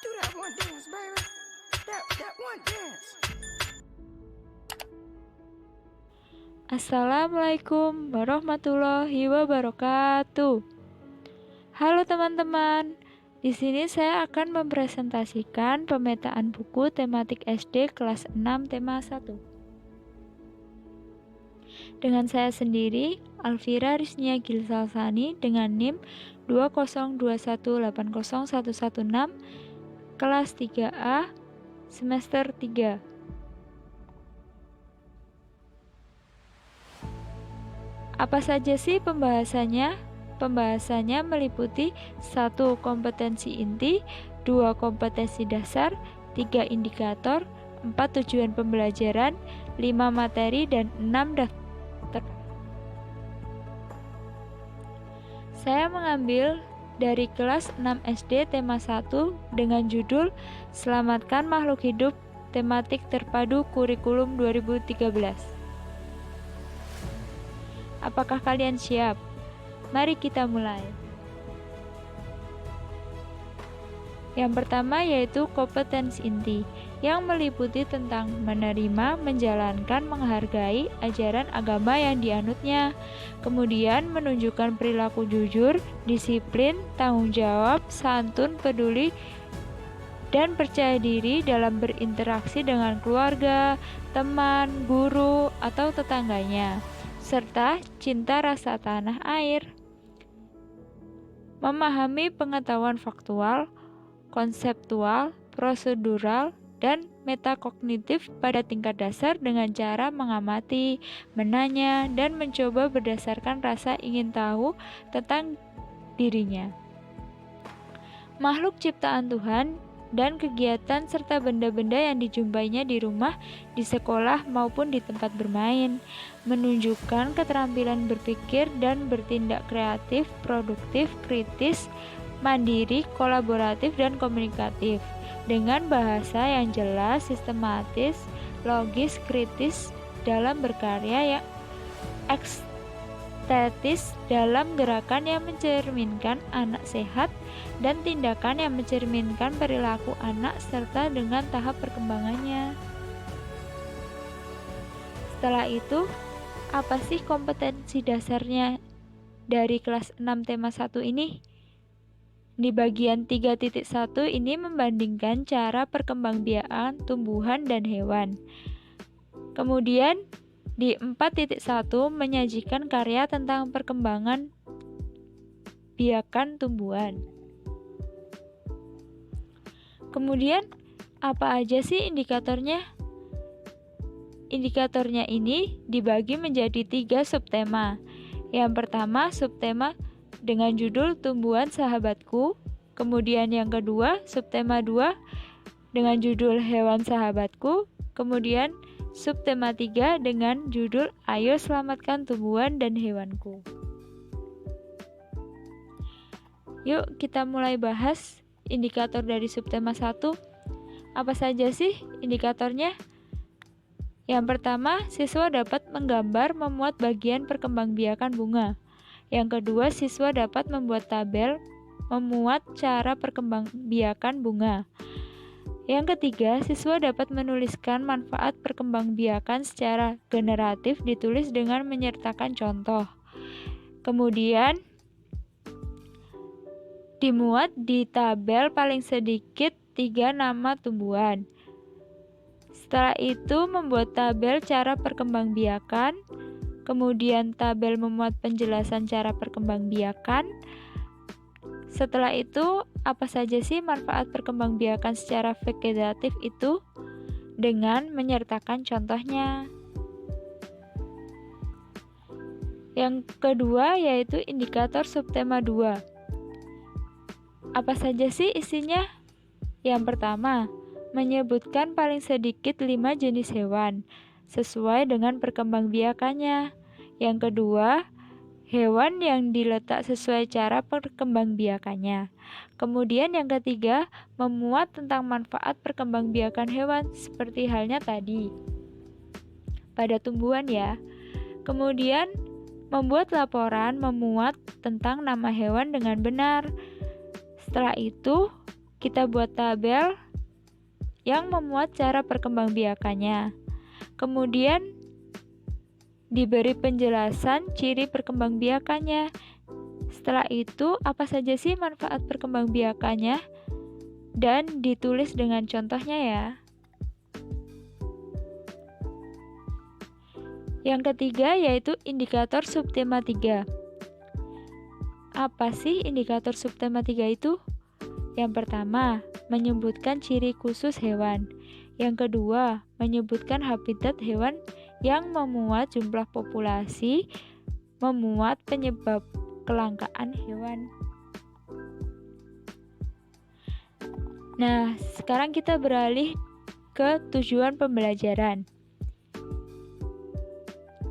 Do that one dance, baby. That one dance. Assalamualaikum warahmatullahi wabarakatuh. Halo teman-teman, di sini saya akan mempresentasikan pemetaan buku tematik SD kelas 6 tema 1. Dengan saya sendiri, Alfira Riznia Gilsalsani dengan NIM 202180116 kelas 3A semester 3. Apa saja sih pembahasannya? Pembahasannya meliputi 1. Kompetensi inti, 2. Kompetensi dasar, 3. Indikator, 4. Tujuan pembelajaran, 5. Materi, dan 6. Daftar. Saya mengambil dari kelas 6 SD tema 1 dengan judul Selamatkan Makhluk Hidup Tematik Terpadu Kurikulum 2013. Apakah kalian siap? Mari kita mulai. Yang pertama yaitu kompetensi inti, yang meliputi tentang menerima, menjalankan, menghargai ajaran agama yang dianutnya, kemudian menunjukkan perilaku jujur, disiplin, tanggung jawab, santun, peduli, dan percaya diri dalam berinteraksi dengan keluarga, teman, guru, atau tetangganya, serta cinta rasa tanah air. Memahami pengetahuan faktual, konseptual, prosedural, dan metakognitif pada tingkat dasar dengan cara mengamati, menanya, dan mencoba berdasarkan rasa ingin tahu tentang dirinya, makhluk ciptaan Tuhan, dan kegiatan serta benda-benda yang dijumpainya di rumah, di sekolah, maupun di tempat bermain, menunjukkan keterampilan berpikir dan bertindak kreatif, produktif, kritis, mandiri, kolaboratif, dan komunikatif, dengan bahasa yang jelas, sistematis, logis, kritis dalam berkarya, yang estetis dalam gerakan yang mencerminkan anak sehat, dan tindakan yang mencerminkan perilaku anak serta dengan tahap perkembangannya. Setelah itu, apa sih kompetensi dasarnya dari kelas 6 tema 1 ini? Di bagian 3.1 ini membandingkan cara perkembangbiakan tumbuhan dan hewan. Kemudian di 4.1 menyajikan karya tentang perkembangan biakan tumbuhan. Kemudian, apa aja sih indikatornya? Indikatornya ini dibagi menjadi 3 subtema. Yang pertama, subtema dengan judul Tumbuhan Sahabatku. Kemudian yang kedua, subtema 2 dengan judul Hewan Sahabatku. Kemudian subtema 3 dengan judul Ayo Selamatkan Tumbuhan dan Hewanku. Yuk kita mulai bahas indikator dari subtema 1. Apa saja sih indikatornya? Yang pertama, siswa dapat menggambar memuat bagian perkembangbiakan bunga. Yang kedua, siswa dapat membuat tabel memuat cara perkembangbiakan bunga. Yang ketiga, siswa dapat menuliskan manfaat perkembangbiakan secara generatif ditulis dengan menyertakan contoh. Kemudian dimuat di tabel paling sedikit 3 nama tumbuhan. Setelah itu membuat tabel cara perkembangbiakan, kemudian tabel memuat penjelasan cara perkembangbiakan. Setelah itu, apa saja sih manfaat perkembangbiakan secara vegetatif itu? Dengan menyertakan contohnya. Yang kedua yaitu indikator subtema 2. Apa saja sih isinya? Yang pertama, menyebutkan paling sedikit 5 jenis hewan sesuai dengan perkembangbiakannya. Yang kedua, hewan yang diletak sesuai cara perkembangbiakannya. Kemudian yang ketiga, memuat tentang manfaat perkembangbiakan hewan seperti halnya tadi pada tumbuhan ya. Kemudian membuat laporan memuat tentang nama hewan dengan benar. Setelah itu, kita buat tabel yang memuat cara perkembangbiakannya. Kemudian diberi penjelasan ciri perkembangbiakannya. Setelah itu, apa saja sih manfaat perkembangbiakannya? Dan ditulis dengan contohnya ya. Yang ketiga yaitu indikator subtema 3. Apa sih indikator subtema 3 itu? Yang pertama, menyebutkan ciri khusus hewan. Yang kedua, menyebutkan habitat hewan yang memuat jumlah populasi, memuat penyebab kelangkaan hewan. Nah, sekarang kita beralih ke tujuan pembelajaran.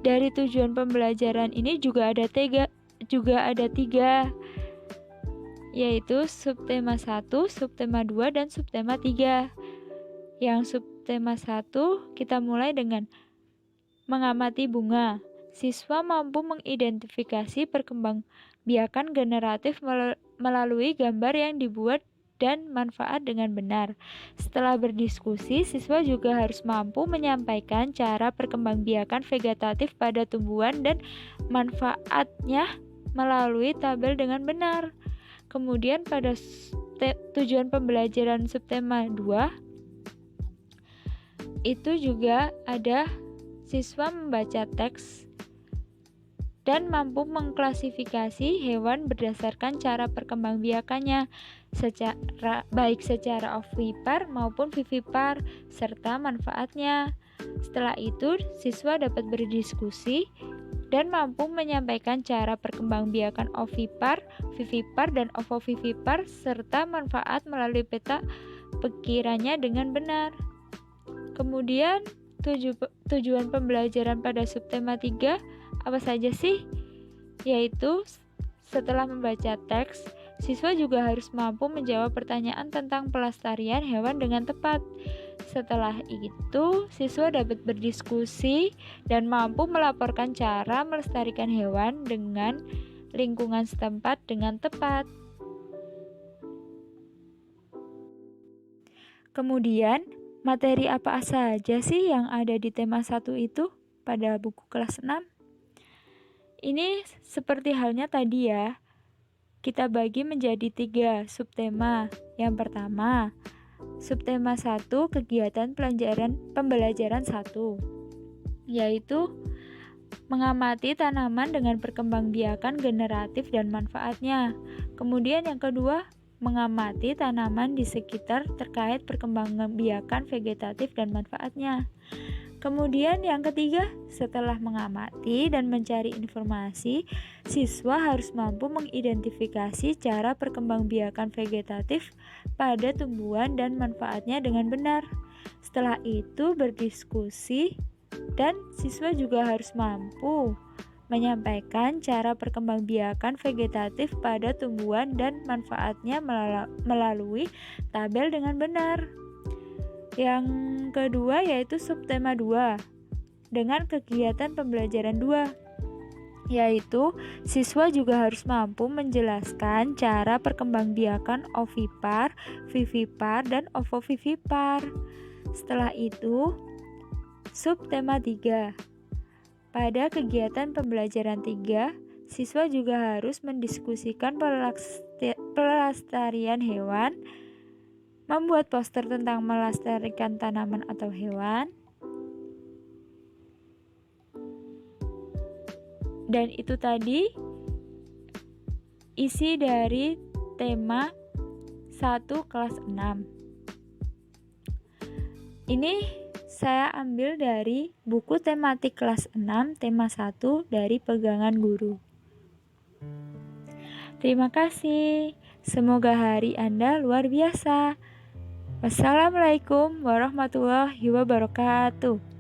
Dari tujuan pembelajaran ini juga ada tiga, yaitu subtema 1, subtema 2, dan subtema 3. Yang subtema 1 kita mulai dengan mengamati bunga. Siswa mampu mengidentifikasi perkembangbiakan generatif melalui gambar yang dibuat dan manfaat dengan benar. Setelah berdiskusi, siswa juga harus mampu menyampaikan cara perkembangbiakan vegetatif pada tumbuhan dan manfaatnya melalui tabel dengan benar. Kemudian pada tujuan pembelajaran subtema 2 itu juga ada siswa membaca teks dan mampu mengklasifikasi hewan berdasarkan cara perkembangbiakannya baik secara ovipar maupun vivipar serta manfaatnya. Setelah itu, siswa dapat berdiskusi dan mampu menyampaikan cara perkembangbiakan ovipar, vivipar, dan ovovivipar serta manfaat melalui peta pikirannya dengan benar. Kemudian, tujuan pembelajaran pada subtema 3 apa saja sih? Yaitu setelah membaca teks, siswa juga harus mampu menjawab pertanyaan tentang pelestarian hewan dengan tepat. Setelah itu, siswa dapat berdiskusi dan mampu melaporkan cara melestarikan hewan dengan lingkungan setempat dengan tepat. Kemudian, materi apa saja sih yang ada di tema 1 itu pada buku kelas 6? Ini seperti halnya tadi ya, kita bagi menjadi 3 subtema. Yang pertama, subtema 1 kegiatan pembelajaran 1, yaitu mengamati tanaman dengan perkembangbiakan generatif dan manfaatnya. Kemudian yang kedua, mengamati tanaman di sekitar terkait perkembangbiakan vegetatif dan manfaatnya. Kemudian yang ketiga, setelah mengamati dan mencari informasi, siswa harus mampu mengidentifikasi cara perkembangbiakan vegetatif pada tumbuhan dan manfaatnya dengan benar. Setelah itu berdiskusi dan siswa juga harus mampu menyampaikan cara perkembangbiakan vegetatif pada tumbuhan dan manfaatnya melalui tabel dengan benar. Yang kedua yaitu subtema 2 dengan kegiatan pembelajaran 2, yaitu siswa juga harus mampu menjelaskan cara perkembangbiakan ovipar, vivipar, dan ovovivipar. Setelah itu, subtema 3. Pada kegiatan pembelajaran 3, siswa juga harus mendiskusikan pelestarian hewan, membuat poster tentang melestarikan tanaman atau hewan, dan itu tadi isi dari tema 1 kelas 6. Ini saya ambil dari buku tematik kelas 6 tema 1 dari Pegangan Guru. Terima kasih. Semoga hari Anda luar biasa. Wassalamualaikum warahmatullahi wabarakatuh.